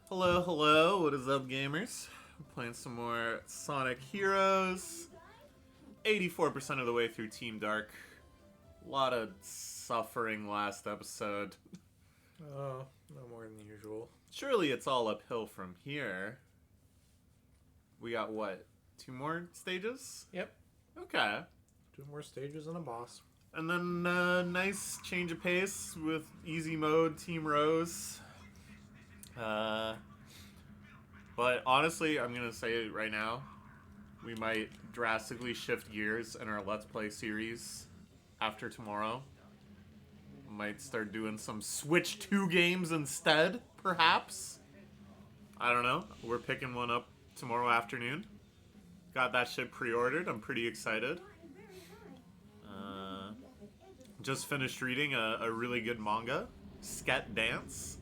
Hello, hello, what is up, gamers? I'm playing some more Sonic Heroes. 84% of the way through Team Dark. A lot of suffering last episode. Oh, no more than usual. Surely it's all uphill from here. We got what? 2 more stages? Yep. Okay. 2 more stages and a boss. And then nice change of pace with easy mode, Team Rose. But honestly, I'm going to say it right now, we might drastically shift gears in our Let's Play series after tomorrow. Might start doing some Switch 2 games instead, perhaps. I don't know. We're picking one up tomorrow afternoon. Got that shit pre-ordered. I'm pretty excited. Just finished reading a really good manga, Sket Dance.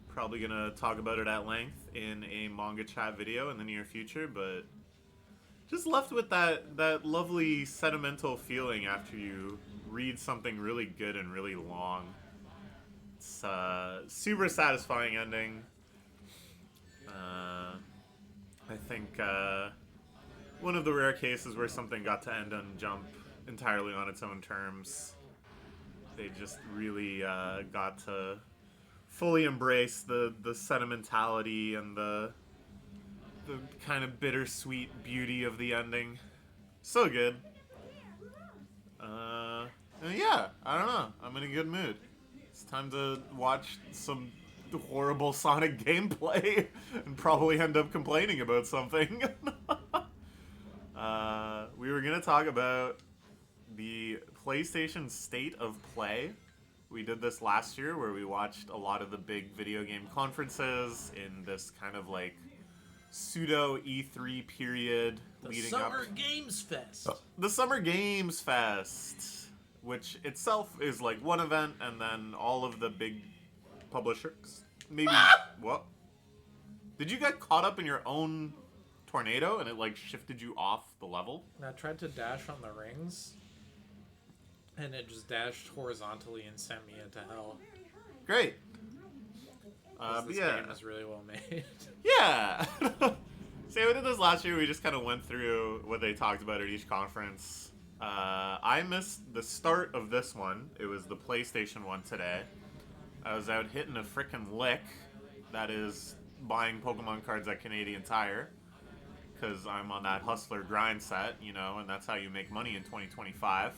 Probably gonna talk about it at length in a manga chat video in the near future, but just left with that lovely sentimental feeling after you read something really good and really long. It's super satisfying ending. I think one of the rare cases where something got to end on Jump entirely on its own terms. They just really got to fully embrace the sentimentality and the kind of bittersweet beauty of the ending. So good. Yeah, I don't know. I'm in a good mood. It's time to watch some horrible Sonic gameplay and probably end up complaining about something. We were going to talk about the PlayStation State of Play. We did this last year where we watched a lot of the big video game conferences in this kind of like pseudo E3 period leading up. The Summer Games Fest. The Summer Games Fest, which itself is like one event, and then all of the big publishers. Maybe what? Did you get caught up in your own tornado and it like shifted you off the level? And I tried to dash on the rings, and it just dashed horizontally and sent me into hell. Great. This yeah. game is really well made. Yeah. See, we did this last year. We just kind of went through what they talked about at each conference. I missed the start of this one. It was the PlayStation one today. I was out hitting a frickin' lick. That is buying Pokemon cards at Canadian Tire. Because I'm on that hustler grind set, you know, and that's how you make money in 2025.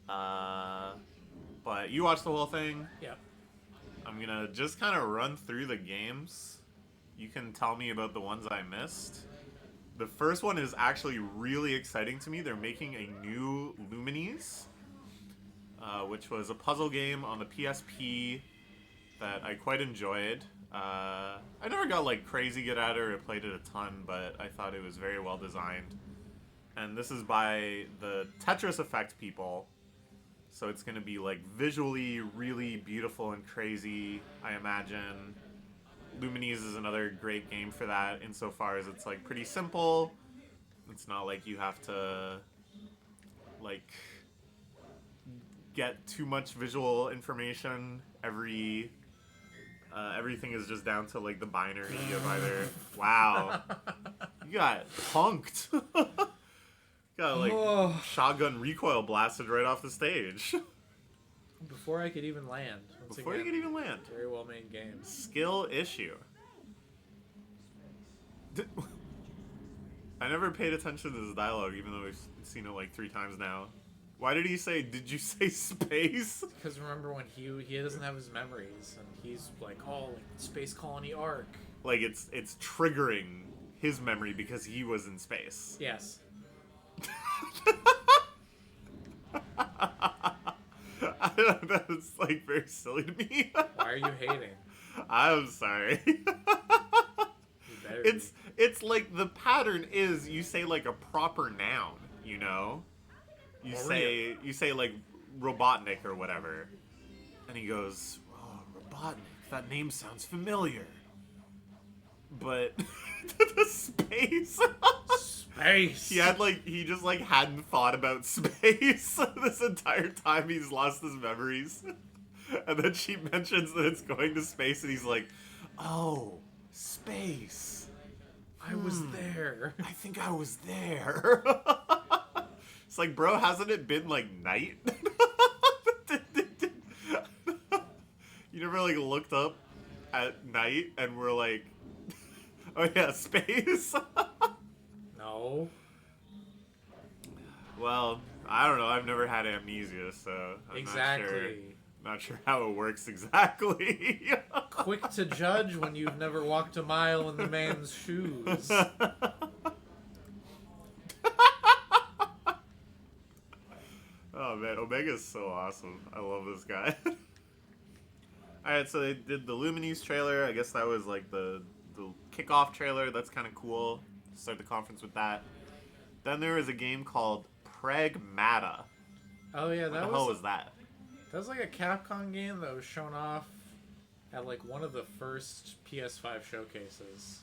But you watched the whole thing. Yep. I'm gonna just kind of run through the games. You can tell me about the ones I missed. The first one is actually really exciting to me. They're making a new Lumines, which was a puzzle game on the PSP that I quite enjoyed. I never got like crazy good at it or played it a ton, but I thought it was very well designed. And this is by the Tetris Effect people. So it's going to be like visually really beautiful and crazy, I imagine. Lumines is another great game for that insofar as it's like pretty simple. It's not like you have to like get too much visual information. Everything is just down to like the binary of either. Wow. You got punked. Got like shotgun recoil blasted right off the stage. Before I could even land. Before you could even land. Very well made game. Skill issue. I never paid attention to this dialogue, even though we've seen it like 3 times now. Why did he say, did you say space? Because remember when he doesn't have his memories, and he's like, oh, like Space Colony Arc. Like it's triggering his memory because he was in space. Yes. That's like very silly to me. Why are you hating? I'm sorry. It's like the pattern is you say like a proper noun, you know? You say like Robotnik or whatever. And he goes, "Oh, Robotnik, that name sounds familiar." But the space Space. he just like hadn't thought about space this entire time. He's lost his memories. And then she mentions that it's going to space and he's like, Oh, space. I was there. I think I was there. It's like, bro, hasn't it been like night? You never like looked up at night and were like, oh yeah, space. No. Well, I don't know. I've never had amnesia, so I'm Exactly. not sure how it works exactly. Quick to judge when you've never walked a mile in the man's shoes. Oh man, Omega's so awesome. I love this guy. Alright, so they did the Luminis trailer. I guess that was like the kickoff trailer. That's kind of cool. Start the conference with that. Then there was a game called Pragmata. Oh yeah, What that the hell was was that? that was like a Capcom game that was shown off at like one of the first PS5 showcases.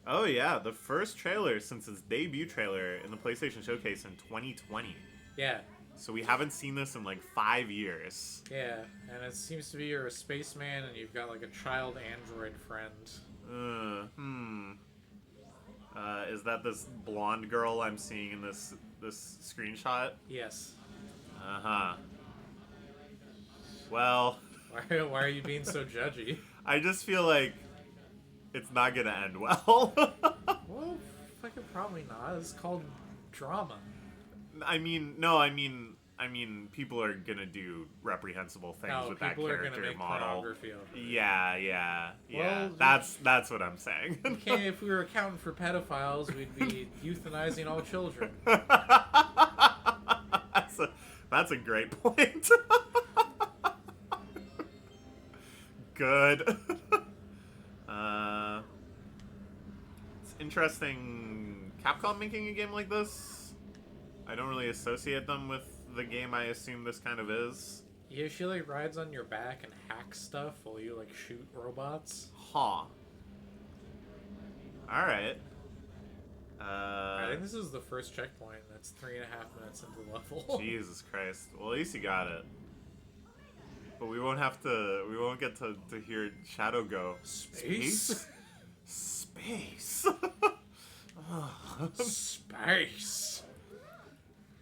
Oh yeah, the first trailer since its debut trailer in the PlayStation Showcase in 2020. Yeah, So we haven't seen this in like 5 years. yeah, and it seems to be you're a spaceman and you've got like a child android friend. Is that this blonde girl I'm seeing in this screenshot? Yes. Uh-huh. Well, Why are you being so judgy? I just feel like it's not gonna end well. Well, fucking probably not. It's called drama. I mean, people are gonna do reprehensible things No, with that people are gonna character make model. pornography of it. Yeah. Well, That's what I'm saying. Okay, if we were accounting for pedophiles, we'd be euthanizing all children. That's a great point. Good. It's interesting. Capcom making a game like this. I don't really associate them with the game I assume this kind of is. Yeah, she like rides on your back and hacks stuff while you like shoot robots. Huh. Alright. I think this is the first checkpoint. That's 3.5 minutes into the level. Jesus Christ. Well, at least you got it. But we won't get to hear Shadow go. Space? Space? Space.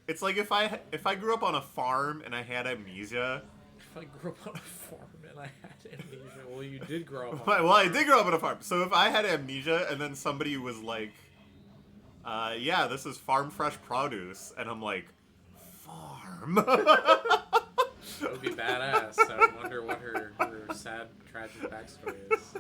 It's like if I grew up on a farm and I had amnesia. If I grew up on a farm and I had amnesia, well, you did grow up on Well, I did grow up on a farm. So if I had amnesia and then somebody was like, yeah, this is farm fresh produce, and I'm like, farm? That would be badass. I would wonder what her sad, tragic backstory is.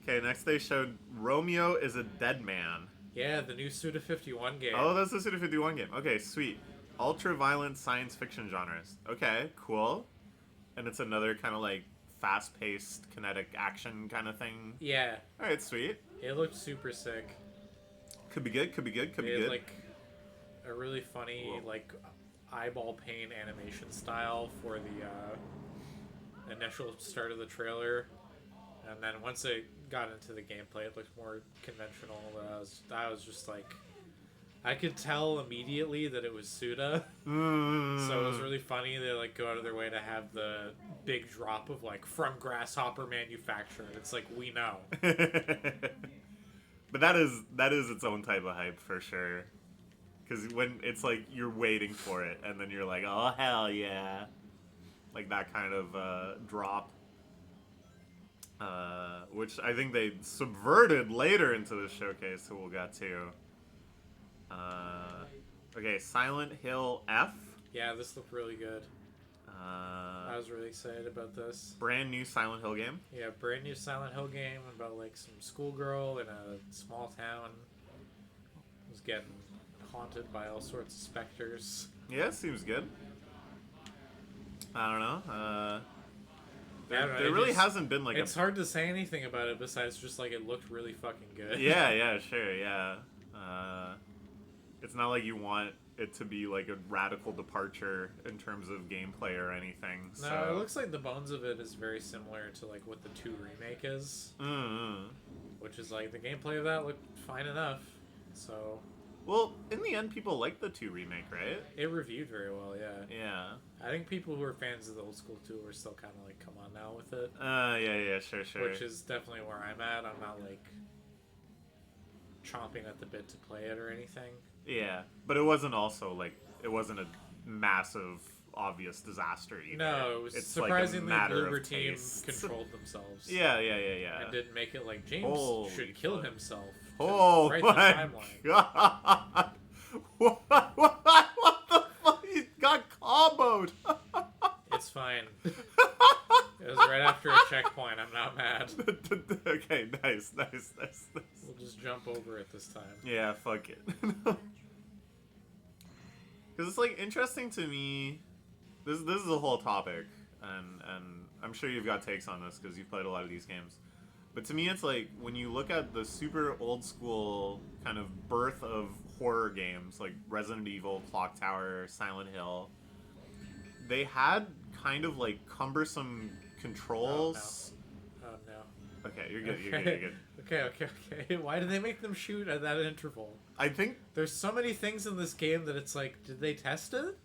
Okay, next they showed Romeo is a Dead Man. Yeah, the new Suda 51 game. Oh, that's the Suda 51 game. Okay, sweet. Ultra-violent science fiction genres. Okay, cool. And it's another kind of like fast-paced kinetic action kind of thing. Yeah. Alright, sweet. It looked super sick. Could be good, could be good, could be It good. had, like, a really funny, Whoa. like, eyeball pain animation style for the initial start of the trailer. And then once it got into the gameplay, it looked more conventional. I was just like, I could tell immediately that it was Suda. So it was really funny. They like go out of their way to have the big drop of like from Grasshopper manufactured. It's like we know. But that is its own type of hype for sure. Because when it's like you're waiting for it, and then you're like, oh hell yeah, like that kind of drop. Which I think they subverted later into the showcase, who we'll get to. Okay, Silent Hill F. Yeah, this looked really good. I was really excited about this. Brand new Silent Hill game. Yeah, brand new Silent Hill game about like some schoolgirl in a small town who's getting haunted by all sorts of specters. Yeah, seems good. I don't know. Yeah, There really hasn't been like it's hard to say anything about it besides just like it looked really fucking good. Yeah, sure, yeah. It's not like you want it to be like a radical departure in terms of gameplay or anything. No, So. it looks like the bones of it is very similar to like what the 2 remake is. Mm-hmm. Which is like the gameplay of that looked fine enough. So Well, in the end, people liked the 2 remake, right? It reviewed very well, yeah. Yeah. I think people who are fans of the old school 2 are still kind of like, come on now with it. Yeah, sure. Which is definitely where I'm at. I'm not like chomping at the bit to play it or anything. Yeah, but it wasn't also like it wasn't a massive, obvious disaster either. No, it was it's surprisingly like a matter Bloober of Team taste. controlled themselves. Yeah. And didn't make it like James Holy should kill fuck. himself. Oh Right my the timeline. god! What the fuck? He got comboed! It's fine. It was right after a checkpoint. I'm not mad. Okay, nice. We'll just jump over it this time. Yeah, fuck it. Because it's like interesting to me. This is a whole topic, and I'm sure you've got takes on this because you've played a lot of these games. But to me, it's like when you look at the super old school kind of birth of horror games like Resident Evil, Clock Tower, Silent Hill, they had kind of like cumbersome controls. Oh no. Okay, you're good. You're good. Okay. Why did they make them shoot at that interval? I think There's so many things in this game that it's like, did they test it?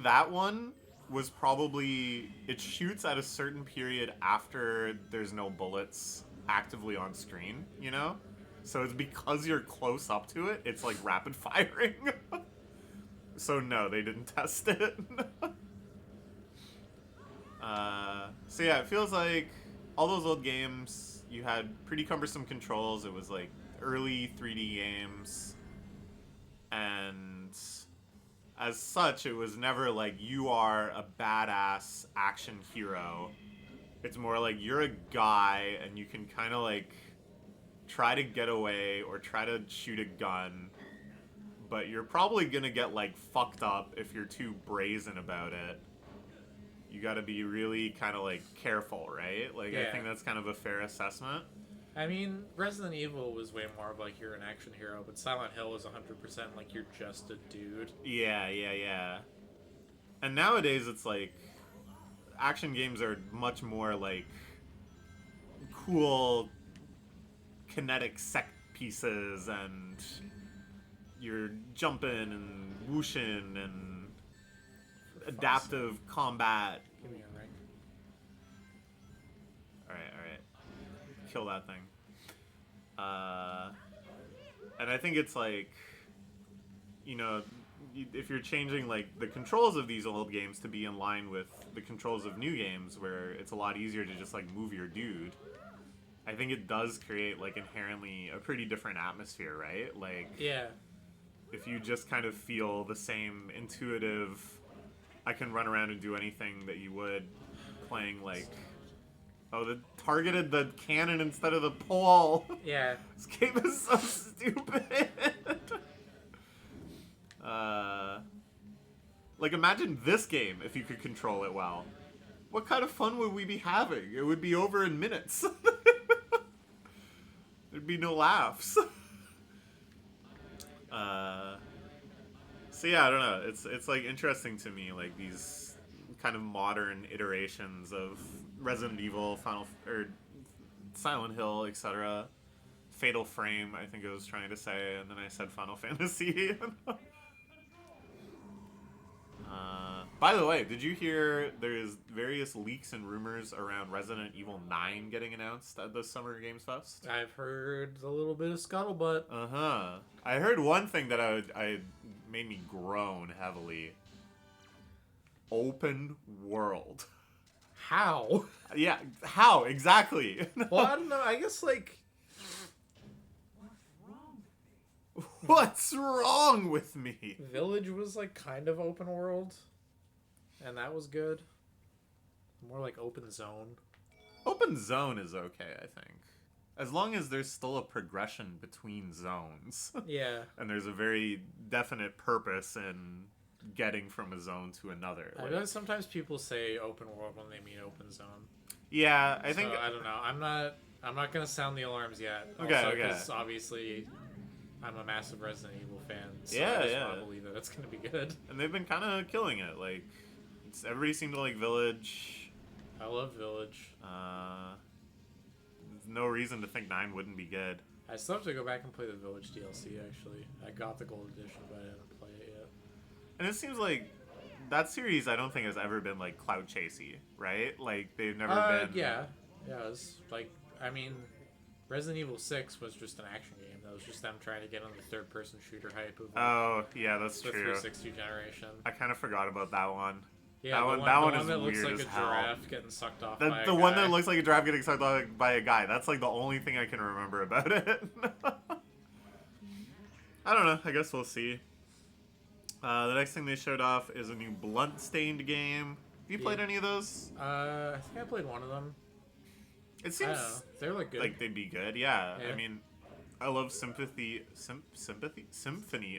that one was probably it shoots at a certain period after there's no bullets actively on screen, you know? So it's because you're close up to it, it's like rapid firing. So no, they didn't test it. So yeah, it feels like all those old games, you had pretty cumbersome controls. It was like early 3D games. And as such, it was never like you are a badass action hero. It's more like you're a guy and you can kind of like try to get away or try to shoot a gun, but you're probably gonna get like fucked up if you're too brazen about it. You gotta be really kind of like careful, right? Like, Yeah. I think that's kind of a fair assessment. I mean, Resident Evil was way more of like you're an action hero, but Silent Hill was 100% like you're just a dude. Yeah. And nowadays it's like action games are much more like cool kinetic set pieces and you're jumping and whooshing and adaptive combat. Give me a ring. Alright. Kill that thing. And I think it's like, you know, if you're changing like the controls of these old games to be in line with the controls of new games where it's a lot easier to just like move your dude, I think it does create like inherently a pretty different atmosphere, right? Like, Yeah. if you just kind of feel the same intuitive, I can run around and do anything that you would playing like, oh, they targeted the cannon instead of the pole. Yeah. This game is so stupid. Like, imagine this game if you could control it well. What kind of fun would we be having? It would be over in minutes. There'd be no laughs. So yeah, I don't know. It's like interesting to me, like these kind of modern iterations of Resident Evil, Silent Hill, etc. Fatal Frame, I think I was trying to say, and then I said Final Fantasy. By the way, did you hear there's various leaks and rumors around Resident Evil 9 getting announced at the Summer Games Fest? I've heard a little bit of scuttlebutt. I heard one thing that I made me groan heavily. Open world. How? Yeah, how exactly? Well, I don't know. I guess like What's wrong with me? Village was like kind of open world, and that was good. More like open zone. Open zone is okay, I think. As long as there's still a progression between zones. Yeah. And there's a very definite purpose in getting from a zone to another. I know sometimes people say open world when they mean open zone. Yeah, I think... So, I don't know. I'm not gonna sound the alarms yet. Okay, also, okay. Because obviously, I'm a massive Resident Evil fan. So Yeah, I just yeah. want to believe that it's gonna be good. And they've been kind of killing it. Like, everybody seemed to like Village. I love Village. There's no reason to think 9 wouldn't be good. I still have to go back and play the Village DLC. Actually, I got the gold edition, but I didn't play it yet. And it seems like that series I don't think has ever been like cloud chasey, right? Like they've never been. Yeah, it's like I mean, Resident Evil 6 was just an action game. That was just them trying to get on the third-person shooter hype of Oh yeah, that's the true. 360 generation. I kind of forgot about that one. Yeah, that one the is one that looks weird like as a hell. giraffe getting sucked off by a The one guy. that looks like a giraffe getting sucked off by a guy. That's like the only thing I can remember about it. I don't know. I guess we'll see. The next thing they showed off is a new Bloodstained game. Have you played any of those? I think I played one of them. It I seems don't know. They look good. like they'd be good. Yeah. Yeah. I mean, I love Symphony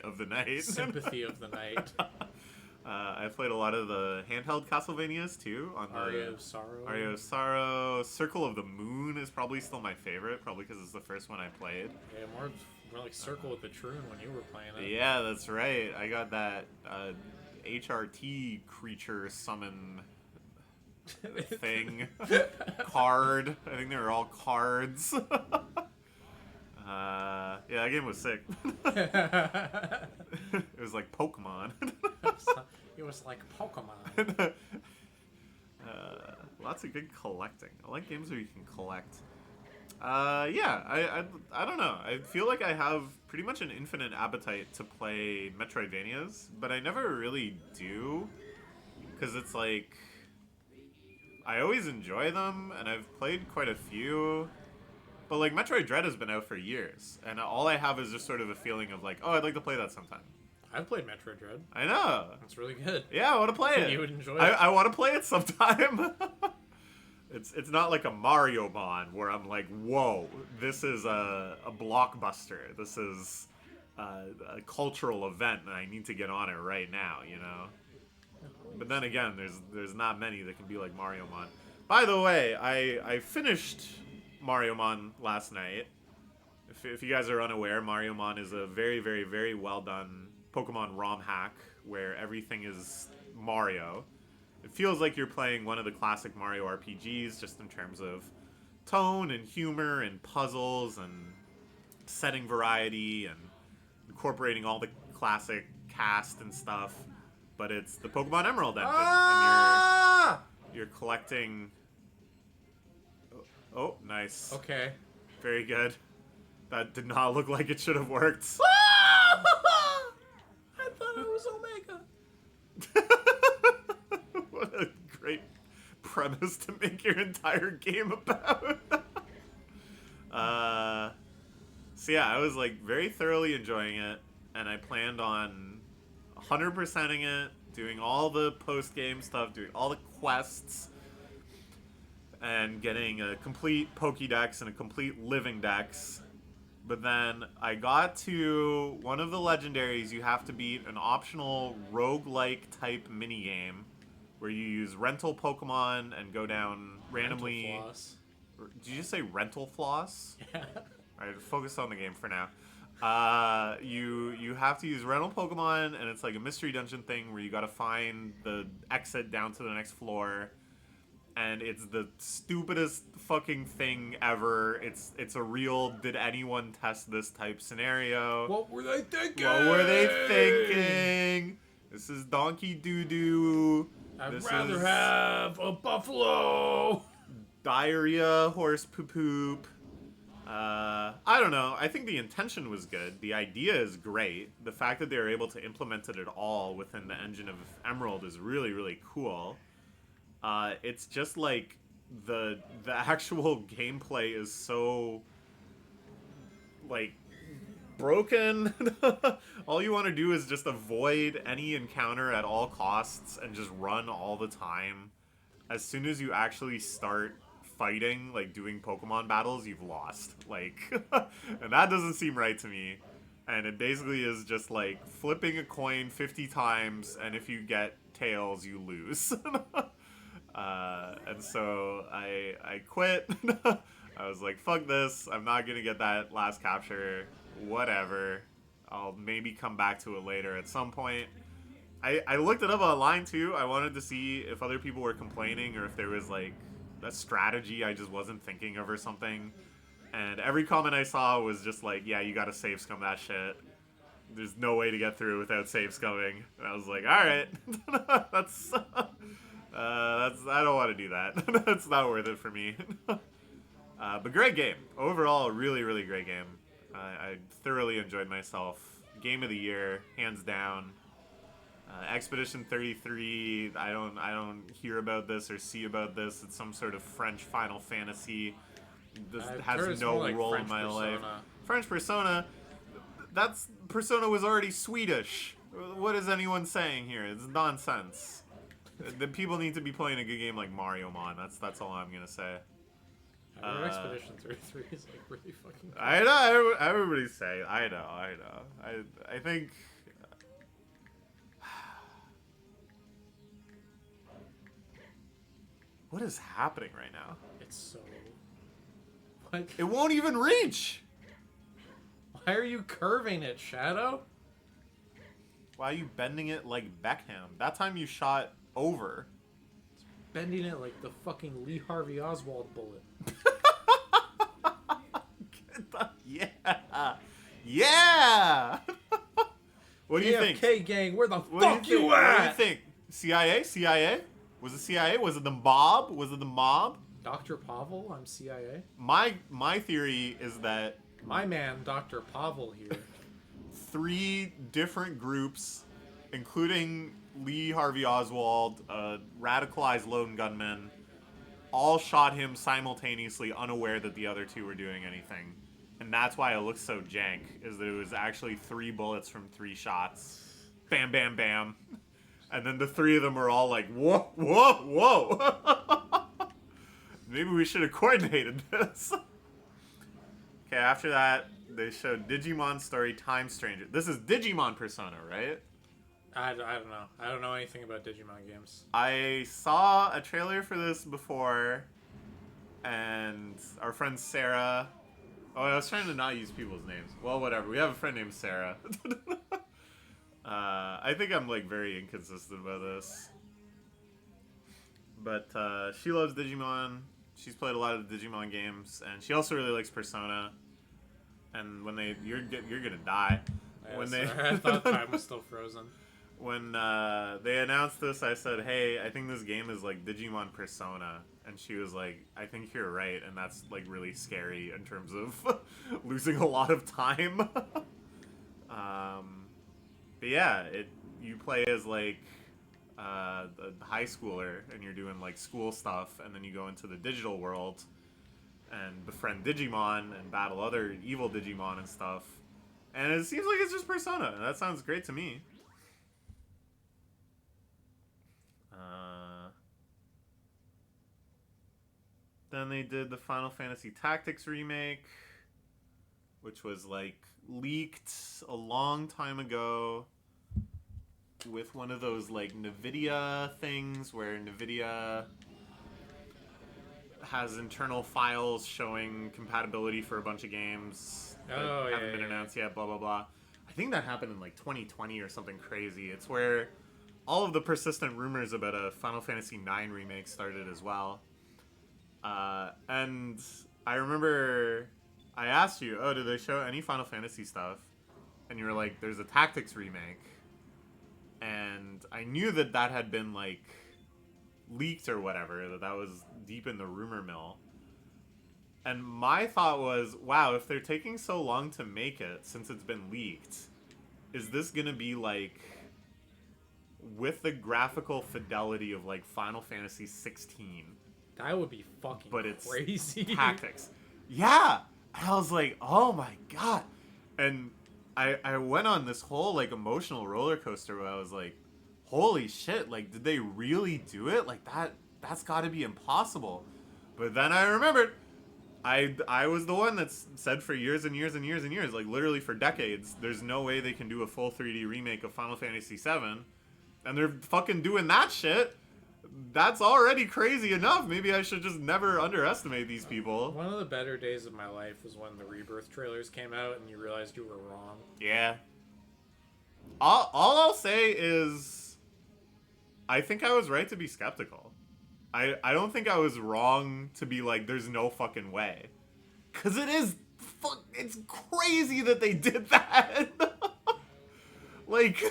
of the Night. Sympathy of the Night. I played a lot of the handheld Castlevanias too. On the Aria of Sorrow. Aria of Sorrow. Circle of the Moon is probably still my favorite, probably because it's the first one I played. Yeah, more like Circle with the Troon when you were playing it. Yeah, that's right. I got that HRT creature summon thing card. I think they were all cards. Yeah, that game was sick. It was like Pokemon. It was like Pokemon. Lots of good collecting. I like games where you can collect. Yeah, I don't know. I feel like I have pretty much an infinite appetite to play Metroidvanias, but I never really do, because it's like I always enjoy them, and I've played quite a few. But like Metroid Dread has been out for years, and all I have is just sort of a feeling of like, oh, I'd like to play that sometime. I've played Metroid Dread. I know. It's really good. Yeah, I want to play it. You would enjoy it. I want to play it sometime. It's not like a Mario Mon where I'm like, whoa, this is a blockbuster. This is a cultural event, and I need to get on it right now, you know? But then again, there's not many that can be like Mario Mon. By the way, I finished Mario Mon last night. If you guys are unaware, Mario Mon is a very, very, very well done Pokemon ROM hack where everything is Mario. It feels like you're playing one of the classic Mario RPGs just in terms of tone and humor and puzzles and setting variety and incorporating all the classic cast and stuff. But it's the Pokemon Emerald engine, and you're collecting. Oh, nice. Okay. Very good. That did not look like it should have worked. I thought it was Omega. What a great premise to make your entire game about. So yeah, I was like very thoroughly enjoying it, and I planned on 100%ing it, doing all the post-game stuff, doing all the quests, and getting a complete Pokédex and a complete living dex. But then I got to one of the legendaries. You have to beat an optional roguelike type minigame where you use rental Pokemon and go down randomly. Rental floss. Did you just say rental floss? Yeah. Alright, focus on the game for now. You have to use rental Pokemon, and it's like a mystery dungeon thing where you gotta find the exit down to the next floor. And it's the stupidest fucking thing ever. It's a real did anyone test this type scenario. What were they thinking? What were they thinking? This is Donkey Doo-Doo. I'd rather have a buffalo. Diarrhea, horse poop. I don't know. I think the intention was good. The idea is great. The fact that they were able to implement it at all within the engine of Emerald is really, really cool. It's just like the actual gameplay is so like broken. All you want to do is just avoid any encounter at all costs and just run all the time. As soon as you actually start fighting, like doing Pokemon battles, you've lost. Like, and that doesn't seem right to me. And it basically is just like flipping a coin 50 times, and if you get tails, you lose. And so I quit. I was like, fuck this. I'm not gonna get that last capture. Whatever. I'll maybe come back to it later at some point. I looked it up online too. I wanted to see if other people were complaining or if there was like a strategy I just wasn't thinking of or something. And every comment I saw was just like, yeah, you gotta save scum that shit. There's no way to get through without save scumming. And I was like, alright. that's I don't want to do that. That's not worth it for me. But great game. Overall, really, really great game. I thoroughly enjoyed myself. Game of the year, hands down. Expedition 33. I don't hear about this or see about this. It's some sort of French Final Fantasy. This I've has heard it's no more like role French in my life. Persona. French Persona. That's Persona was already Swedish. What is anyone saying here? It's nonsense. The people need to be playing a good game like Mario Mon. That's all I'm gonna say. I heard Expedition 33 is like really fucking cool. I know. Everybody's saying. I know. I think. What is happening right now? It's so... What? It won't even reach! Why are you curving it, Shadow? Why are you bending it like Beckham? That time you shot over. Bending it like the fucking Lee Harvey Oswald bullet. Yeah! Yeah! What do you think? AFK gang, where the What fuck do you think? you What do you at? think? CIA? CIA? Was it CIA? Was it the mob? Was it the mob? Dr. Pavel, I'm CIA. My theory is that My man, Dr. Pavel here. 3 different groups, including Lee Harvey Oswald, a radicalized lone gunman, all shot him simultaneously, unaware that the other 2 were doing anything. And that's why it looks so jank, is that it was actually 3 bullets from 3 shots. Bam, bam, bam. And then the 3 of them were all like, whoa, whoa, whoa. Maybe we should have coordinated this. Okay, after that, they showed Digimon Story Time Stranger. This is Digimon Persona, right? I don't know. I don't know anything about Digimon games. I saw a trailer for this before, and our friend Sarah... Oh, I was trying to not use people's names. Well, whatever. We have a friend named Sarah. I think I'm, like, very inconsistent about this. But she loves Digimon. She's played a lot of the Digimon games, and she also really likes Persona. And when they... You're gonna die. Yeah, When sorry, they... I thought time was still frozen. When they announced this, I said, hey, I think this game is like Digimon Persona. And she was like, I think you're right, and that's like really scary in terms of losing a lot of time. But yeah, you play as like a high schooler, and you're doing like school stuff, and then you go into the digital world and befriend Digimon and battle other evil Digimon and stuff. And it seems like it's just Persona, and that sounds great to me. Then they did the Final Fantasy Tactics remake, which was like leaked a long time ago with one of those like NVIDIA things where NVIDIA has internal files showing compatibility for a bunch of games that haven't been announced yet, blah, blah, blah. I think that happened in like 2020 or something crazy. It's where all of the persistent rumors about a Final Fantasy IX remake started as well. And I remember I asked you, oh, did they show any Final Fantasy stuff? And you were like, there's a Tactics remake. And I knew that that had been, like, leaked or whatever, that was deep in the rumor mill. And my thought was, wow, if they're taking so long to make it, since it's been leaked, is this gonna be, like, with the graphical fidelity of, like, Final Fantasy 16? That would be fucking But it's crazy. Tactics. Yeah! And I was like, oh my god. And I went on this whole, like, emotional roller coaster where I was like, holy shit, like, did they really do it? Like, that's gotta be impossible. But then I remembered, I was the one that's said for years and years and years and years, like, literally for decades, there's no way they can do a full 3D remake of Final Fantasy VII. And they're fucking doing that shit. That's already crazy enough. Maybe I should just never underestimate these people. One of the better days of my life was when the Rebirth trailers came out and you realized you were wrong. Yeah. All I'll say is, I think I was right to be skeptical. I don't think I was wrong to be like, there's no fucking way. Because it's crazy that they did that. Like,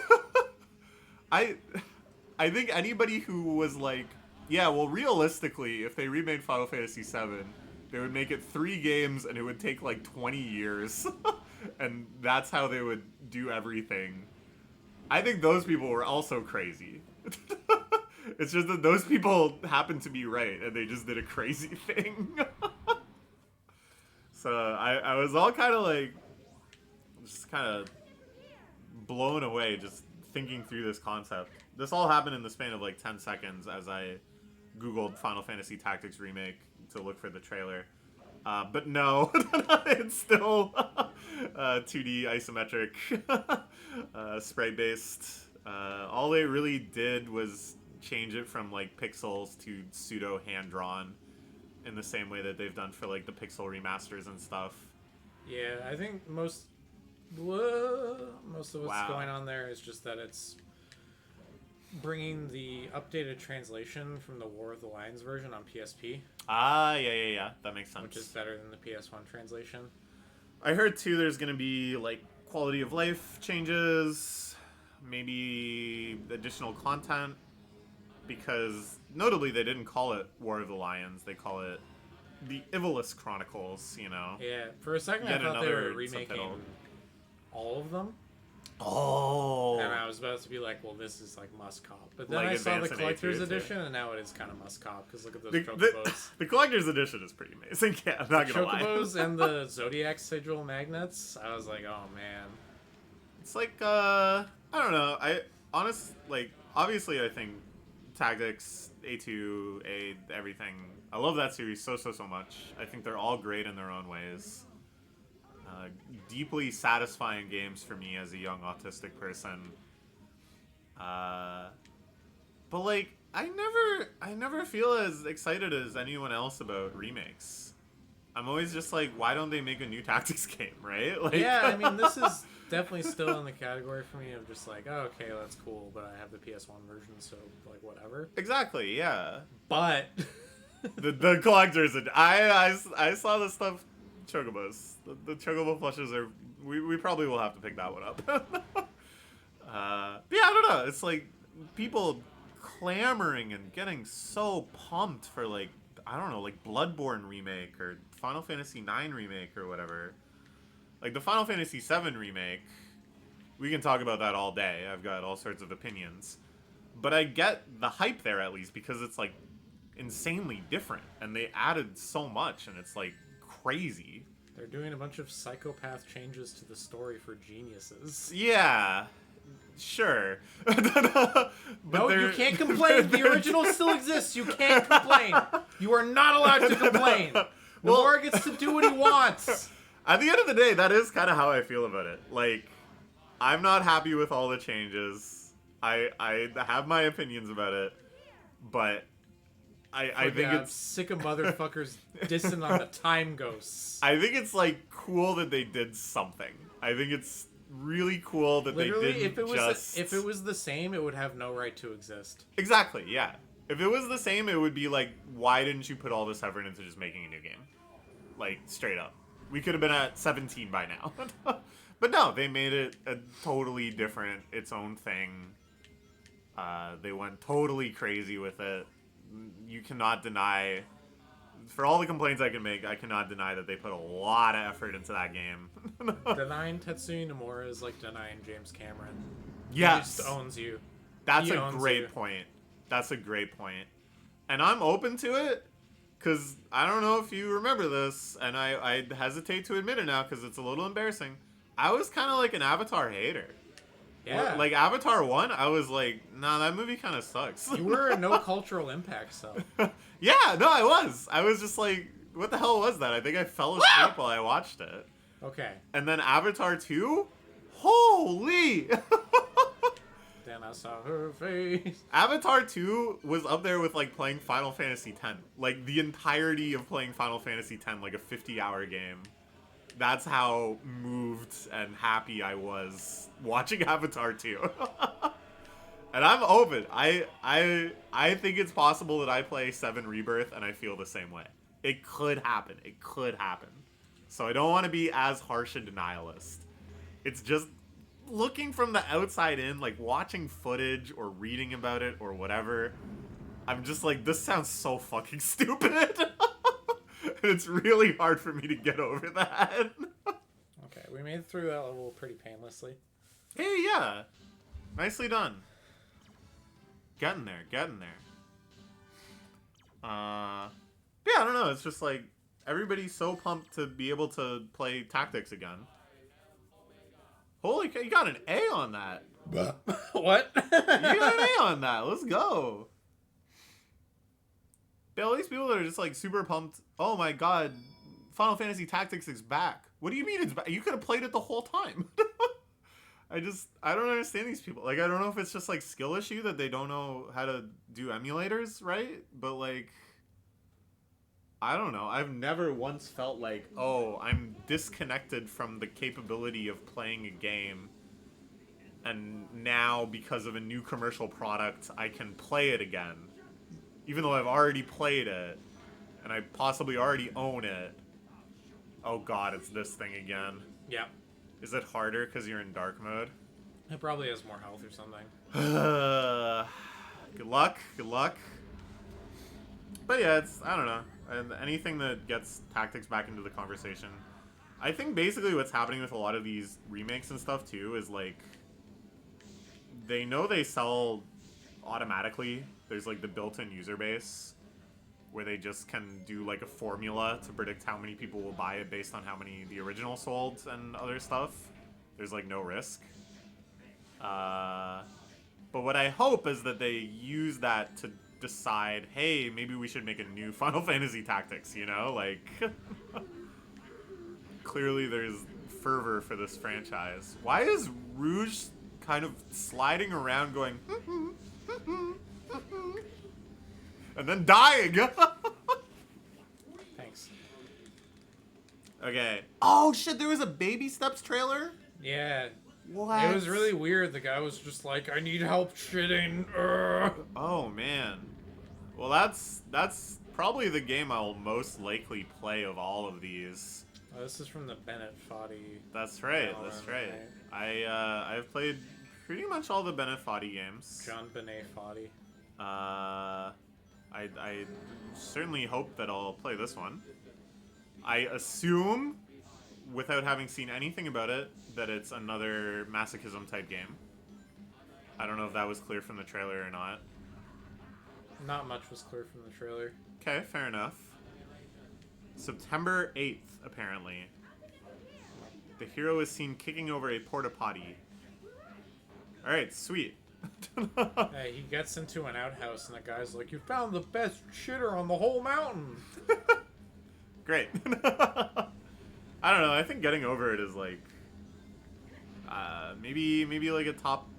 I I think anybody who was like, yeah, well, realistically, if they remade Final Fantasy VII, they would make it 3 games and it would take like 20 years. And that's how they would do everything. I think those people were also crazy. It's just that those people happened to be right and they just did a crazy thing. So I was all kind of like, just kind of blown away just thinking through this concept. This all happened in the span of like 10 seconds as I Googled Final Fantasy Tactics Remake to look for the trailer. But no, it's still 2D isometric, spray-based. All they really did was change it from like pixels to pseudo hand-drawn in the same way that they've done for like the pixel remasters and stuff. Yeah, I think most of what's Wow. going on there is just that it's bringing the updated translation from the War of the Lions version on PSP, Yeah. That makes sense. which is better than the PS1 translation. I heard too there's gonna be like quality of life changes, maybe additional content, because notably they didn't call it War of the Lions, they call it the Ivolus Chronicles, you know. Yeah, for a second Yet I thought they were another remaking subtitle. all of them, Oh. and I was about to be like, well, this is like must cop. But then Like I saw the Advance and collector's A2 too. edition, and now it is kind of must cop, because look at those the, chocobos. the collector's edition is pretty amazing. Yeah, I'm not gonna lie. Chocobos and the Zodiac sigil magnets. I was like, oh man. It's like I don't know. Obviously I think Tactics, A2, A, everything. I love that series so much. I think they're all great in their own ways. Deeply satisfying games for me as a young autistic person. But like I never feel as excited as anyone else about remakes. I'm always just like, why don't they make a new Tactics game, right? Like, Yeah, I mean, this is definitely still in the category for me of just like, oh, okay, that's cool, but I have the PS1 version, so like whatever. exactly, yeah. But The collectors, I saw the stuff. Chocobos, the Chocobo plushes are. We probably will have to pick that one up. Yeah, I don't know. It's like people clamoring and getting so pumped for like, I don't know, like Bloodborne remake or Final Fantasy IX remake or whatever. Like the Final Fantasy VII remake, we can talk about that all day. I've got all sorts of opinions, but I get the hype there at least because it's like insanely different and they added so much and it's like crazy. they're doing a bunch of psychopath changes to the story for geniuses. Yeah, sure. But No, you can't complain. The original still exists. You can't complain. You are not allowed to complain. Well- Nomura gets to do what he wants. At the end of the day, that is kind of how I feel about it. Like, I'm not happy with all the changes. I have my opinions about it, but I think I'm it's sick of motherfuckers dissing on the time ghosts. I think it's like cool that they did something. I think it's really cool that Literally, they didn't if it was the same, it would have no right to exist. Exactly, yeah. If it was the same, it would be like, why didn't you put all this effort into just making a new game? Like, straight up. We could have been at 17 by now. But no, they made it a totally different, its own thing. They went totally crazy with it. You cannot deny, for all the complaints I can make, I cannot deny that they put a lot of effort into that game. Denying Tetsuya Nomura is like denying James Cameron. Yes. He just owns you. That's He a owns great you. point. That's a great point. And I'm open to it, because I don't know if you remember this, and I hesitate to admit it now because it's a little embarrassing. I was kind of like an Avatar hater. Yeah. Like, Avatar 1, I was like, nah, that movie kind of sucks. You were a no cultural impact cell. Yeah, no, I was. I was just like, what the hell was that? I think I fell asleep while I watched it. Okay. And then Avatar 2? Holy! Then I saw her face. Avatar 2 was up there with like playing Final Fantasy X. Like the entirety of playing Final Fantasy X, like a 50-hour game. That's how moved and happy I was watching Avatar 2. And I'm open. I think it's possible that I play 7 Rebirth and I feel the same way. It could happen. It could happen. So I don't want to be as harsh a denialist. It's just looking from the outside in, like watching footage or reading about it or whatever. I'm just like, this sounds so fucking stupid. And it's really hard for me to get over that. Okay, we made it through that level pretty painlessly. Hey, yeah. Nicely done. Getting there, getting there. Yeah, I don't know. It's just like everybody's so pumped to be able to play Tactics again. Holy cow, you got an A on that. What? You got an A on that. Let's go. Yeah, all these people that are just like super pumped. Oh my god, Final Fantasy Tactics is back. What do you mean it's back? You could have played it the whole time. I don't understand these people. Like, I don't know if it's just like skill issue that they don't know how to do emulators, right? But like, I don't know. I've never once felt like, oh, I'm disconnected from the capability of playing a game. And now, because of a new commercial product, I can play it again. Even though I've already played it. And I possibly already own it. Oh god, it's this thing again. Yeah. Is it harder because you're in dark mode? It probably has more health or something. Good luck. Good luck. But yeah, I don't know. And anything that gets Tactics back into the conversation. I think basically what's happening with a lot of these remakes and stuff too is like, they know they sell automatically. There's like the built-in user base where they just can do like a formula to predict how many people will buy it based on how many the original sold and other stuff. There's like no risk. But what I hope is that they use that to decide, hey, maybe we should make a new Final Fantasy Tactics, you know? Like, clearly there's fervor for this franchise. Why is Rouge kind of sliding around going, and then dying? Thanks. Okay. Oh shit, there was a Baby Steps trailer? Yeah. What? It was really weird. The guy was just like, I need help shitting. Oh man. Well, that's probably the game I'll most likely play of all of these. Oh, this is from the Bennett Foddy. That's right. That's right. I've played pretty much all the Bennett Foddy games. John Benet Foddy. I certainly hope that I'll play this one. I assume, without having seen anything about it, that it's another masochism type game. I don't know if that was clear from the trailer or not. Not much was clear from the trailer. Okay, fair enough. September 8th, apparently. The hero is seen kicking over a porta potty. Alright, sweet. Hey, he gets into an outhouse and the guy's like, you found the best shitter on the whole mountain. Great. I don't know, I think getting over it is like, maybe like a top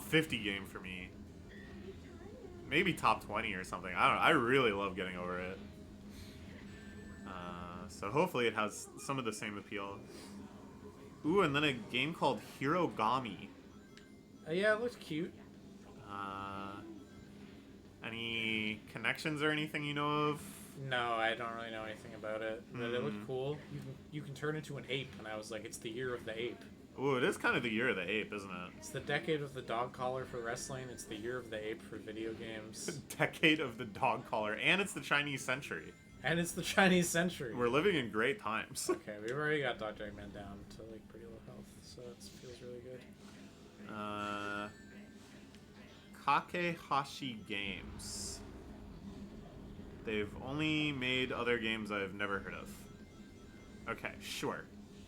50 game for me. Maybe top 20 or something. I don't know. I really love getting over it. So hopefully it has some of the same appeal. Ooh, and then a game called Hirogami. Yeah, it looks cute. Any connections or anything you know of? No, I don't really know anything about it. But it looked cool. You can turn into an ape, and I was like, it's the year of the ape. Ooh, it is kind of the year of the ape, isn't it? It's the decade of the dog collar for wrestling. It's the year of the ape for video games. Decade of the dog collar, and it's the Chinese century. And it's the Chinese century. We're living in great times. Okay, we've already got Dr. Eggman down to like pretty low health, so it feels really good. Kakehashi Games. They've only made other games I've never heard of. Okay, sure.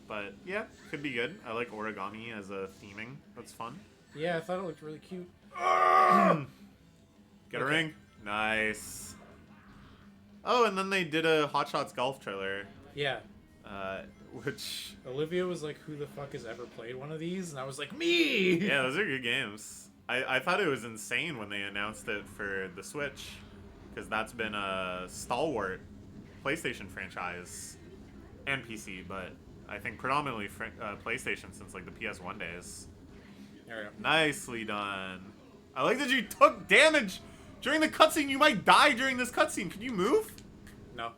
But yeah, could be good. I like origami as a theming. That's fun. Yeah, I thought it looked really cute. Get a ring? Nice. Oh, and then they did a Hot Shots Golf trailer. Yeah. Which... Olivia was like, who the fuck has ever played one of these? And I was like, me! Yeah, those are good games. I thought it was insane when they announced it for the Switch. Because that's been a stalwart PlayStation franchise. And PC, but I think predominantly PlayStation since like the PS1 days. There we go. Nicely done. I like that you took damage during the cutscene. You might die during this cutscene. Can you move? No.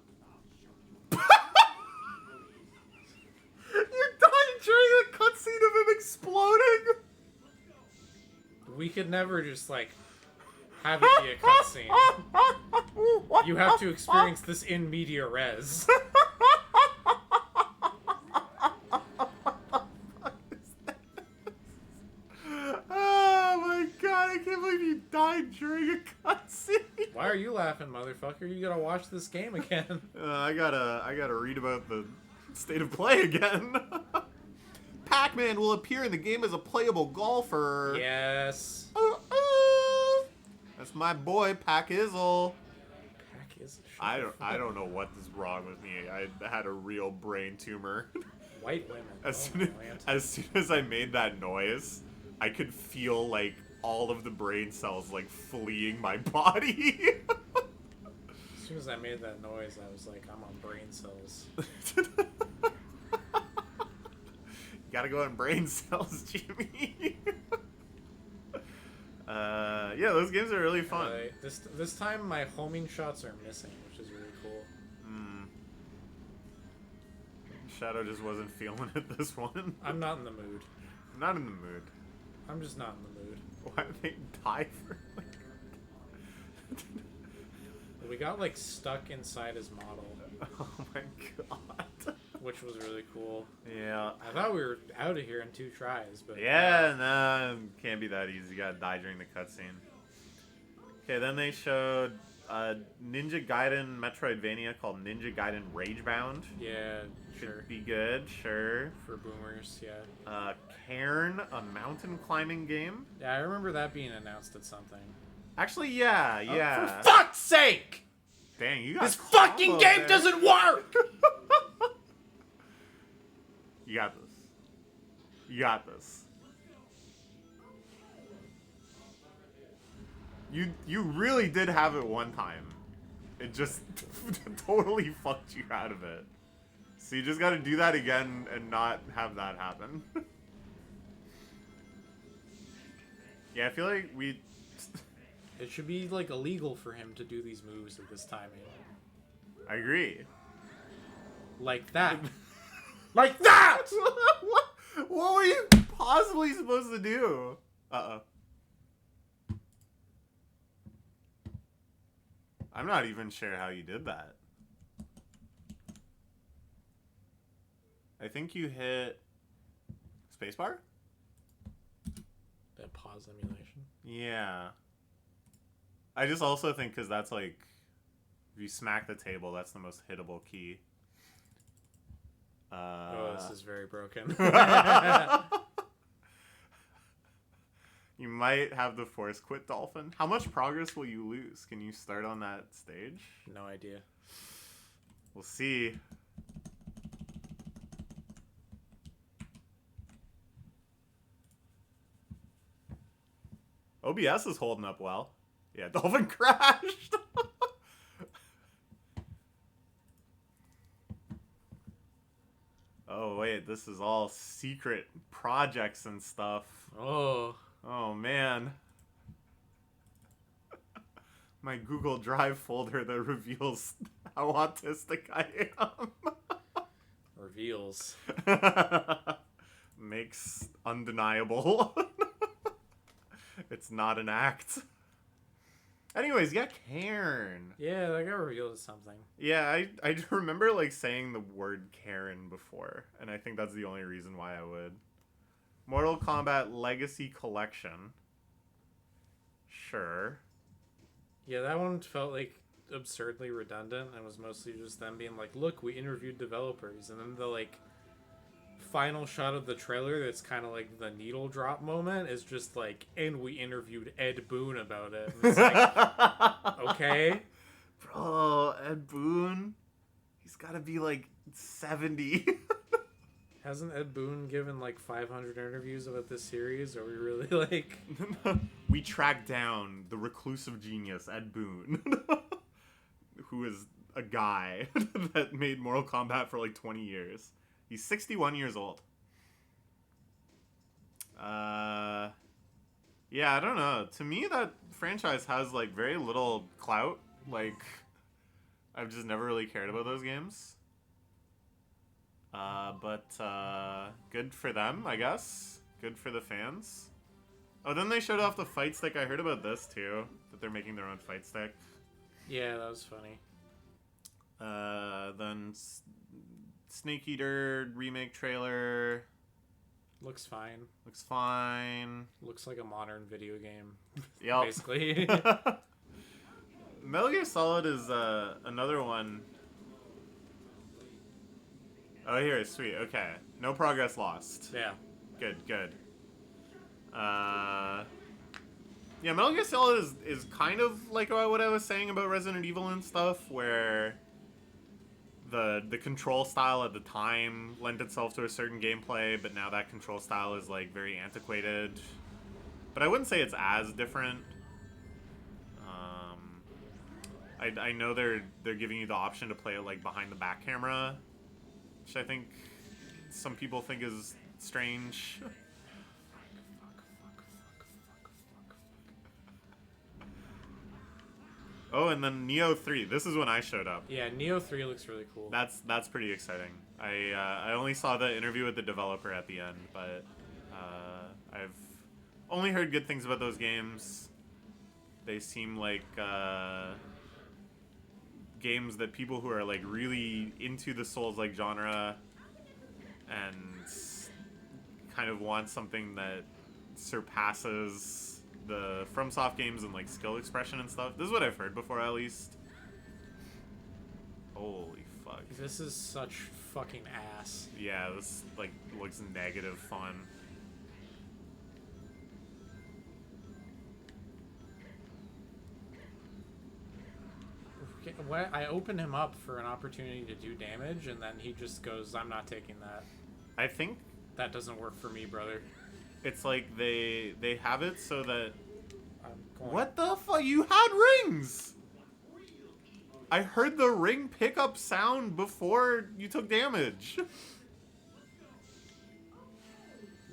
We could never just like have it be a cutscene. You have to experience this in media res. Oh my god, I can't believe you died during a cutscene. Why are you laughing, motherfucker? You gotta watch this game again. I gotta read about the state of play again. Pac-Man will appear in the game as a playable golfer. Yes. That's my boy, Pac-Izzle. Pac is. I don't know what is wrong with me. I had a real brain tumor. White women. As Oh, soon as I made that noise, I could feel like all of the brain cells like fleeing my body. As soon as I made that noise, I was like, I'm on brain cells. Gotta go on brain cells, Jimmy. Yeah, those games are really fun. This time my homing shots are missing, which is really cool. Shadow just wasn't feeling it this one. I'm not in the mood. I'm not in the mood. I'm just not in the mood. Why did they die for like... We got like stuck inside his model. Oh my god. Which was really cool. Yeah. I thought we were out of here in 2 tries, but... Yeah, nah, can't be that easy. You gotta die during the cutscene. Okay, then they showed a Ninja Gaiden Metroidvania called Ninja Gaiden Ragebound. Yeah, Should sure. be good, sure. For boomers, yeah. Cairn, a mountain climbing game. Yeah, I remember that being announced at something. Actually, yeah. For fuck's sake! Dang, you got This fucking game there. doesn't work! You got this. You got this. You really did have it one time. It just totally fucked you out of it. So you just gotta do that again and not have that happen. Yeah, I feel like we... It should be, like, illegal for him to do these moves at this timing. I agree. Like that. Like that! What were you possibly supposed to do? Uh-oh. I'm not even sure how you did that. I think you hit spacebar? That pause emulation. Yeah. I just also think because that's like, if you smack the table, that's the most hittable key. Oh, this is very broken. You might have the force quit, Dolphin. How much progress will you lose? Can you start on that stage? No idea. We'll see. OBS is holding up well. Yeah, Dolphin crashed. Oh, wait, this is all secret projects and stuff. Oh. Oh, man. My Google Drive folder that reveals how autistic I am. Reveals. Makes undeniable. It's not an act. Anyways, yeah, Karen. Yeah, that got revealed as something. Yeah, I remember like saying the word Karen before, and I think that's the only reason why I would. Mortal Kombat Legacy Collection. Sure. Yeah, that one felt like absurdly redundant and was mostly just them being like, look, we interviewed developers, and then the like final shot of the trailer that's kind of like the needle drop moment is just like, and we interviewed Ed Boon about it. And it's like, okay. Bro, Ed Boon, he's gotta be like 70. Hasn't Ed Boon given like 500 interviews about this series? Are we really like... We tracked down the reclusive genius, Ed Boon, who is a guy that made Mortal Kombat for like 20 years. He's 61 years old. Yeah, I don't know. To me, that franchise has like very little clout. Like, I've just never really cared about those games. But good for them, I guess. Good for the fans. Oh, then they showed off the fight stick. I heard about this too, that they're making their own fight stick. Yeah, that was funny. Then Snake Eater remake trailer. Looks fine. Looks fine. Looks like a modern video game. Yep. Basically. Metal Gear Solid is another one. Oh, here, sweet. Okay, no progress lost. Yeah. Good, good. Yeah, Metal Gear Solid is kind of like what I was saying about Resident Evil and stuff, where the control style at the time lent itself to a certain gameplay, but now that control style is like very antiquated. But I wouldn't say it's as different. I know they're giving you the option to play it like behind the back camera, which I think some people think is strange. Oh, and then Neo 3. This is when I showed up. Yeah, Neo 3 looks really cool. That's pretty exciting. I only saw the interview with the developer at the end, but I've only heard good things about those games. They seem like games that people who are like really into the Souls-like genre and kind of want something that surpasses the FromSoft games and like skill expression and stuff. This is what I've heard before, at least. Holy fuck. This is such fucking ass. Yeah, this like looks negative fun. I opened him up for an opportunity to do damage, and then he just goes, "I'm not taking that. I think That doesn't work for me, brother." it's like they have it so that... I'm going... What the fuck? You had rings! I heard the ring pickup sound before you took damage.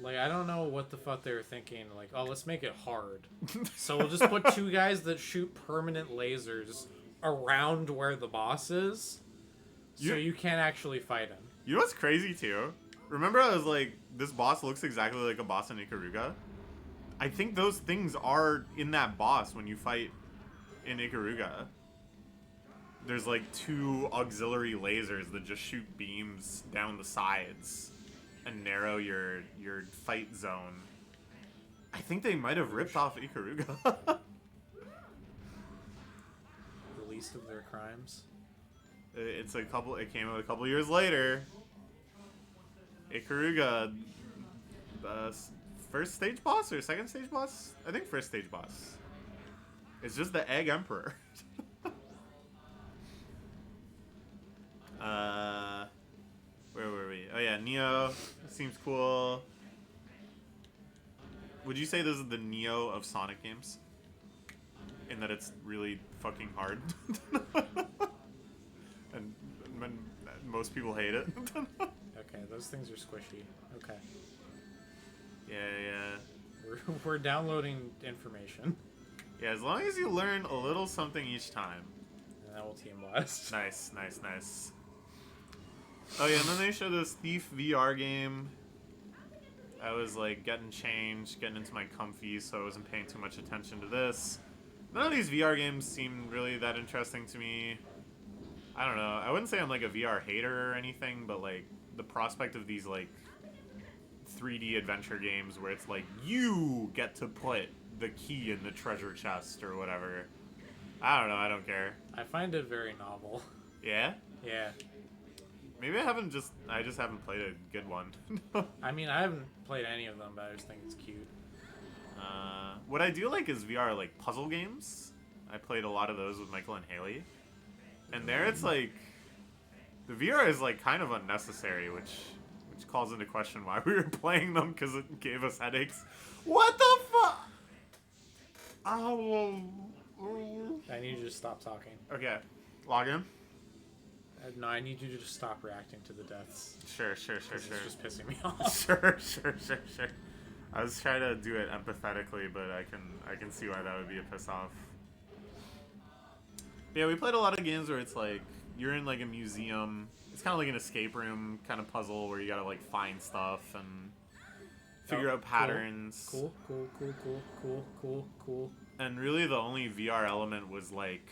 Like, I don't know what the fuck they were thinking. Like, oh, let's make it hard. So we'll just put two guys that shoot permanent lasers around where the boss is, so you can't actually fight him. You know what's crazy too? Remember I was like, this boss looks exactly like a boss in Ikaruga? I think those things are in that boss when you fight in Ikaruga. There's like two auxiliary lasers that just shoot beams down the sides and narrow your fight zone. I think they might have ripped off Ikaruga. The least of their crimes. It came out a couple years later. Ikaruga, first stage boss or second stage boss? I think first stage boss. It's just the Egg Emperor. Where were we? Oh yeah, Neo seems cool. Would you say this is the Neo of Sonic games? In that it's really fucking hard. and most people hate it. Okay, those things are squishy. Okay. Yeah. We're downloading information. Yeah, as long as you learn a little something each time. And that will team blast. Nice, nice, nice. Oh yeah, and then they showed this Thief VR game. I was like getting changed, getting into my comfy, so I wasn't paying too much attention to this. None of these VR games seem really that interesting to me. I don't know. I wouldn't say I'm like a VR hater or anything, but like the prospect of these like 3D adventure games where it's like you get to put the key in the treasure chest or whatever. I don't know. I don't care. I find it very novel. Yeah? Yeah. Maybe I just haven't played a good one. I mean, I haven't played any of them, but I just think it's cute. What I do like is VR like puzzle games. I played a lot of those with Michael and Haley. And there it's like the VR is like kind of unnecessary, which calls into question why we were playing them because it gave us headaches. What the fuck? Oh. I need you to stop talking. Okay. Log in. No, I need you to just stop reacting to the deaths. Sure. It's just pissing me off. Sure. I was trying to do it empathetically, but I can see why that would be a piss off. Yeah, we played a lot of games where it's like you're in like a museum. It's kind of like an escape room kind of puzzle where you gotta like find stuff and figure out patterns. Cool. And really the only VR element was like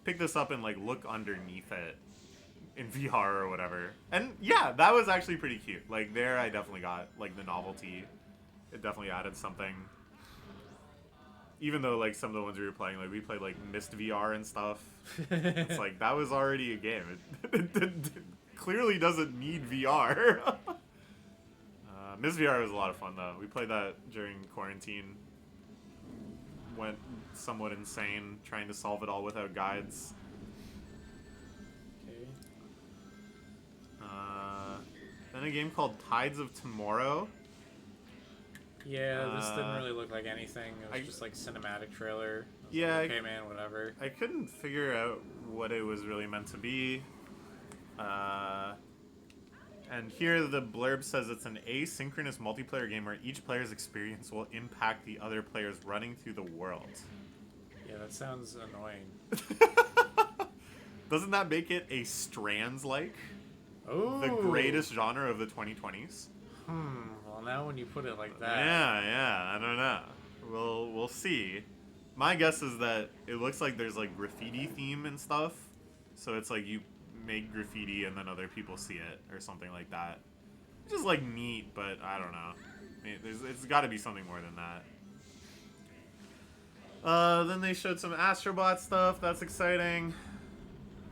pick this up and like look underneath it in VR or whatever. And yeah, that was actually pretty cute. Like there I definitely got like the novelty. It definitely added something. Even though like some of the ones we were playing, like we played like Mist VR and stuff. It's like that was already a game. It clearly doesn't need VR. Mist VR was a lot of fun though. We played that during quarantine. Went somewhat insane trying to solve it all without guides. Okay. Then a game called Tides of Tomorrow. Yeah, this didn't really look like anything. It was just like cinematic trailer. Yeah. Like, okay, man, whatever. I couldn't figure out what it was really meant to be. And here the blurb says it's an asynchronous multiplayer game where each player's experience will impact the other players running through the world. Yeah, that sounds annoying. Doesn't that make it a Strands-like? Oh, The greatest genre of the 2020s? Well, now when you put it like that. Yeah, I don't know. We'll see. My guess is that it looks like there's like graffiti theme and stuff. So it's like you make graffiti and then other people see it or something like that. Which is like neat, but I don't know. It's got to be something more than that. Then they showed some Astrobot stuff. That's exciting.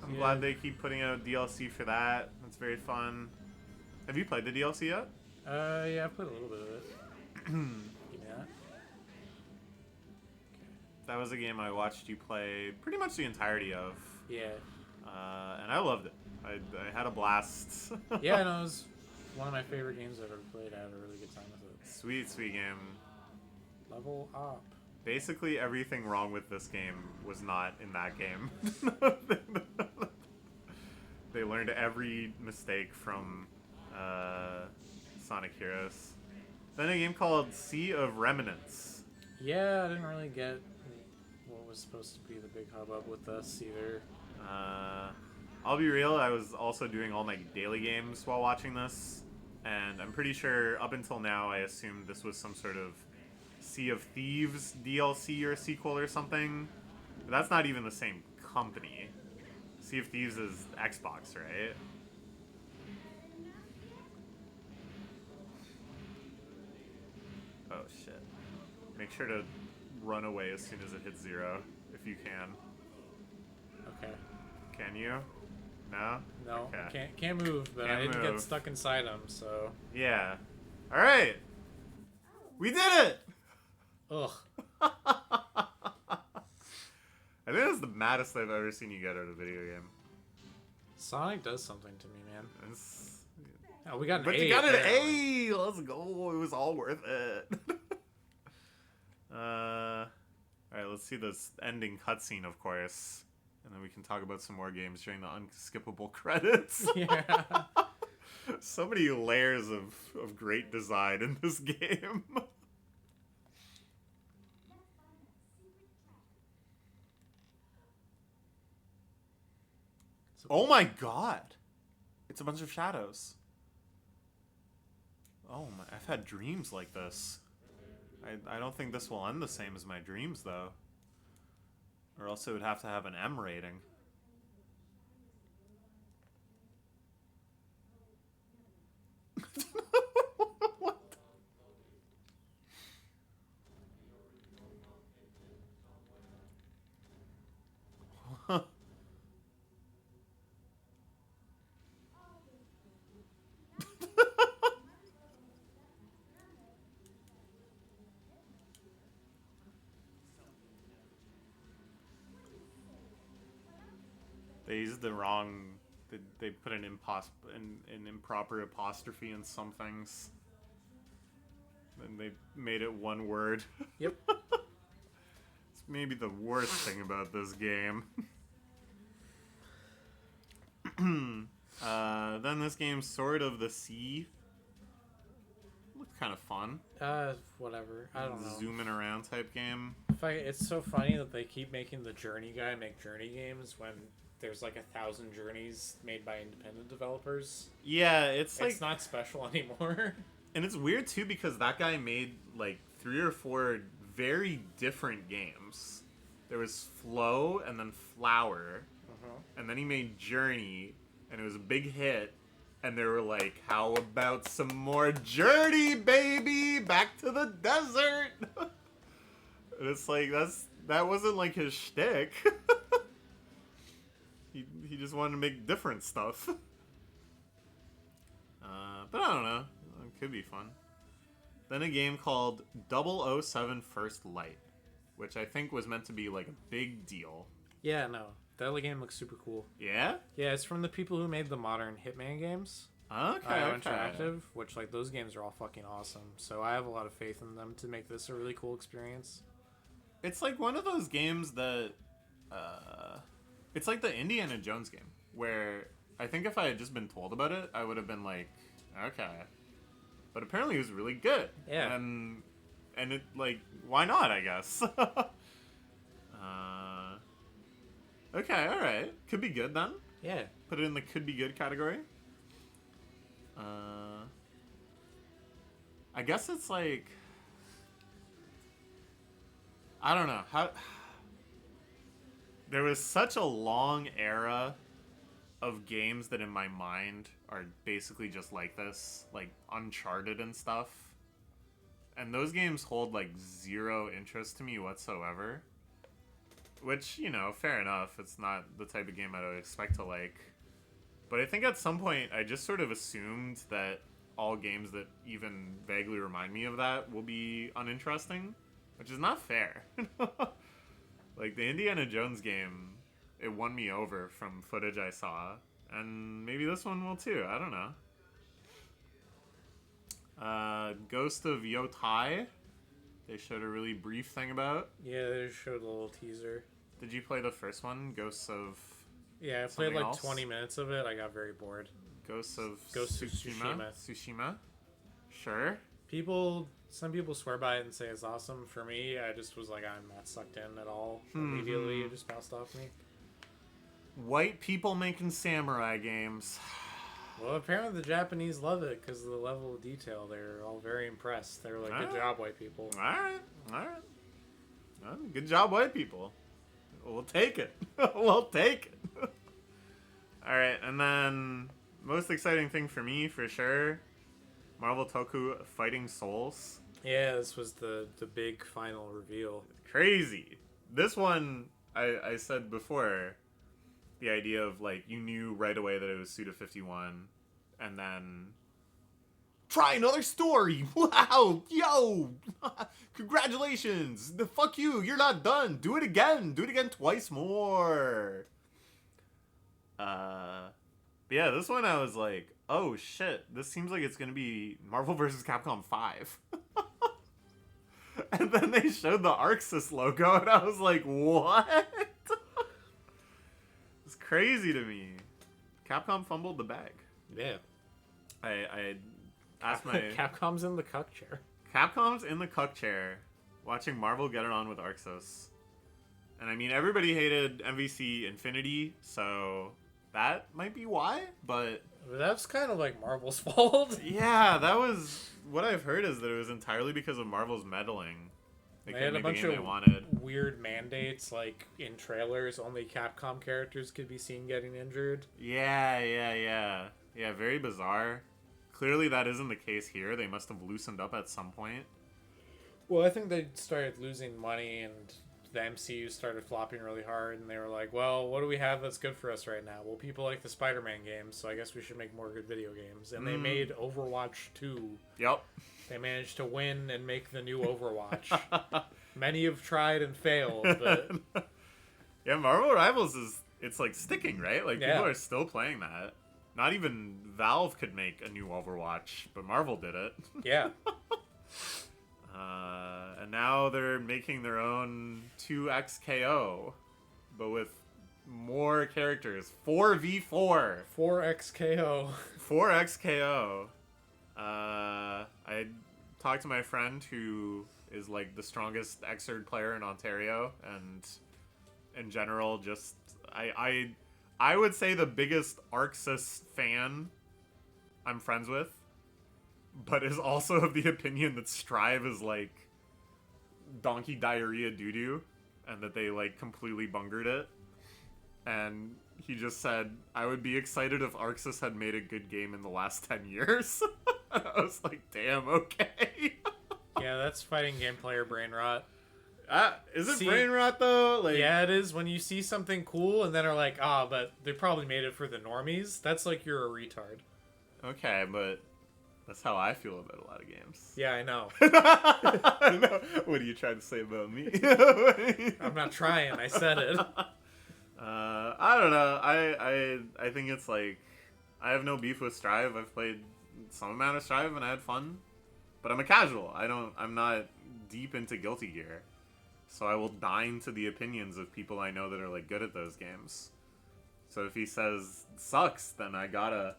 I'm glad they keep putting out DLC for that. That's very fun. Have you played the DLC yet? Yeah, I played a little bit of it. Yeah. That was a game I watched you play pretty much the entirety of. Yeah. And I loved it. I had a blast. Yeah, no, it was one of my favorite games I've ever played. I had a really good time with it. Sweet game. Level up. Basically everything wrong with this game was not in that game. They learned every mistake from Sonic Heroes. Then a game called Sea of Remnants. Yeah, I didn't really get what was supposed to be the big hubbub with this either. I'll be real, I was also doing all my daily games while watching this, and I'm pretty sure up until now I assumed this was some sort of Sea of Thieves DLC or sequel or something. But that's not even the same company. Sea of Thieves is Xbox, right? Oh shit. Make sure to run away as soon as it hits 0, if you can. Okay. Can you? No? No, Okay. can't move, but Can't I didn't move. get stuck inside them, so... Yeah. Alright! We did it! Ugh. I think that's the maddest I've ever seen you get out of a video game. Sonic does something to me, man. It's... Oh, we got an But A. you got an apparently. A! Let's go! It was all worth it. Alright, let's see this ending cutscene, of course. And then we can talk about some more games during the unskippable credits. Yeah. So many layers of great design in this game. Oh my god! It's a bunch of shadows. Oh my, I've had dreams like this. I don't think this will end the same as my dreams, though. Or else it would have to have an M rating. What? They used the wrong. They put an improper apostrophe in some things. And they made it one word. Yep. It's maybe the worst thing about this game. Then this game, Sword of the Sea. Looked kind of fun. Whatever. I don't know. Zooming around type game. It's so funny that they keep making the Journey guy make Journey games when there's like 1,000 Journeys made by independent developers. Yeah, it's like... It's not special anymore. And it's weird too because that guy made like 3 or 4 very different games. There was Flow and then Flower, and then he made Journey, and it was a big hit. And they were like, "How about some more Journey, baby? Back to the desert." And it's like that wasn't like his shtick. he just wanted to make different stuff. But I don't know. It could be fun. Then a game called 007 First Light, which I think was meant to be like a big deal. Yeah, no. That other game looks super cool. Yeah? Yeah, it's from the people who made the modern Hitman games. Okay, Interactive, which, like, those games are all fucking awesome. So I have a lot of faith in them to make this a really cool experience. It's like one of those games that... it's like the Indiana Jones game, where I think if I had just been told about it, I would have been like, okay. But apparently it was really good. Yeah. And it, like, why not, I guess? Okay, alright. Could be good then. Yeah. Put it in the could be good category. I guess it's like... I don't know. There was such a long era of games that in my mind are basically just like this. Like Uncharted and stuff. And those games hold like zero interest to me whatsoever. Which, you know, fair enough. It's not the type of game I would expect to like. But I think at some point I just sort of assumed that all games that even vaguely remind me of that will be uninteresting. Which is not fair. Like, the Indiana Jones game, it won me over from footage I saw. And maybe this one will too. I don't know. Ghost of Yotai. They showed a really brief thing about. Yeah, they just showed a little teaser. Did you play the first one, Ghosts of... Yeah, I played like else? 20 minutes of it. I got very bored. Ghost of Ghost of Tsushima? Tsushima? Sure. Some people swear by it and say it's awesome. For me, I just was like, I'm not sucked in at all. Immediately, it just bounced off me. White people making samurai games. Well, apparently the Japanese love it because of the level of detail. They're all very impressed. They're like, good job, white people. Alright. Well, good job, white people. We'll take it. We'll take it. Alright, and then most exciting thing for me, for sure, Marvel Toku Fighting Souls. Yeah, this was the big final reveal. Crazy. This one, I said before, the idea of, like, you knew right away that it was Suda 51, and then... Try another story! Wow! Yo! Congratulations! Fuck you! You're not done! Do it again! Do it again twice more! But yeah, this one I was like, oh shit, this seems like it's gonna be Marvel vs. Capcom 5. And then they showed the ArcSys logo, and I was like, what? It's crazy to me. Capcom fumbled the bag. Yeah. I asked my... Capcom's in the cuck chair. Capcom's in the cuck chair, watching Marvel get it on with ArcSys. And I mean, everybody hated MVC Infinity, so that might be why, but... That's kind of like Marvel's fault. Yeah, that was... What I've heard is that it was entirely because of Marvel's meddling. They had a bunch of weird mandates, like in trailers, only Capcom characters could be seen getting injured. Yeah, very bizarre. Clearly that isn't the case here. They must have loosened up at some point. Well, I think they started losing money and the MCU started flopping really hard, and they were like, well, what do we have that's good for us right now? Well, people like the Spider-Man games, so I guess we should make more good video games. And they made Overwatch 2. Yep. They managed to win and make the new Overwatch. Many have tried and failed, but... Yeah, Marvel Rivals it's like sticking, right? Like, Yeah. people are still playing that. Not even Valve could make a new Overwatch, but Marvel did it. Yeah. And now they're making their own 2XKO, but with more characters. 4v4. 4XKO. 4XKO. I talked to my friend who is like the strongest Xrd player in Ontario, and in general, just I would say the biggest ArcSys fan I'm friends with. but is also of the opinion that Strive is like donkey diarrhea doo-doo, and that they like completely bungered it. And he just said, I would be excited if Arxis had made a good game in the last 10 years. I was like, damn, okay. Yeah, that's fighting game player brain rot. Is it See, brain rot though? Like, yeah, it is. When you see something cool and then are like, but they probably made it for the normies, that's like you're a retard. Okay, but that's how I feel about a lot of games. Yeah, I know. I know. What are you trying to say about me? I'm not trying, I said it. I don't know. I think it's like, I have no beef with Strive. I've played some amount of Strive and I had fun, but I'm a casual. I'm not deep into Guilty Gear, so I will dine to the opinions of people I know that are like good at those games. So if he says it sucks, then I gotta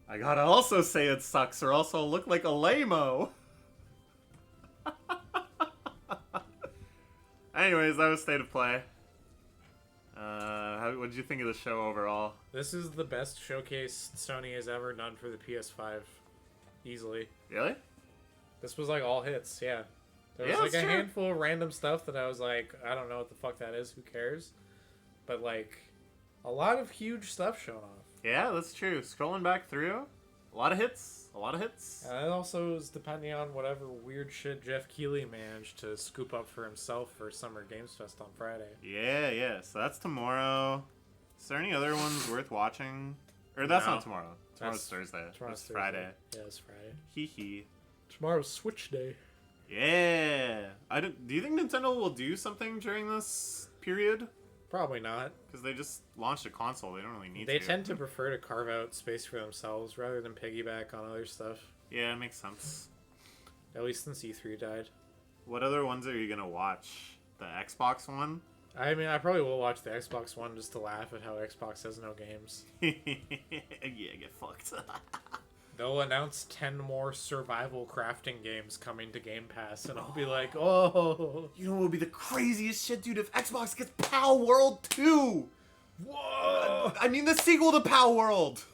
also say it sucks, or else I'll look like a lame-o. Anyways, that was State of Play. What did you think of the show overall? This is the best showcase Sony has ever done for the PS5. Easily. Really? This was like all hits, yeah. There was Yeah, like a that's true. handful of random stuff that I was like, I don't know what the fuck that is, who cares? But like, a lot of huge stuff shown off. Yeah, that's true. Scrolling back through, a lot of hits. A lot of hits. And it also is depending on whatever weird shit Jeff Keighley managed to scoop up for himself for Summer Games Fest on Friday. Yeah. So that's tomorrow. Is there any other ones worth watching? Or that's No. not tomorrow. Tomorrow's Thursday. Tomorrow's It's Thursday. Friday. Yeah, it's Friday. Hee hee. Tomorrow's Switch Day. Yeah. Do you think Nintendo will do something during this period? Probably not. Because they just launched a console. They don't really need They to. tend to prefer to carve out space for themselves rather than piggyback on other stuff. Yeah, it makes sense. At least since E3 died. What other ones are you going to watch? The Xbox one? I mean, I probably will watch the Xbox One just to laugh at how Xbox has no games. Yeah, get fucked. They'll announce 10 more survival crafting games coming to Game Pass, and I'll be like, oh. You know what would be the craziest shit, dude? If Xbox gets PAL World 2! Whoa! I mean, the sequel to PAL World!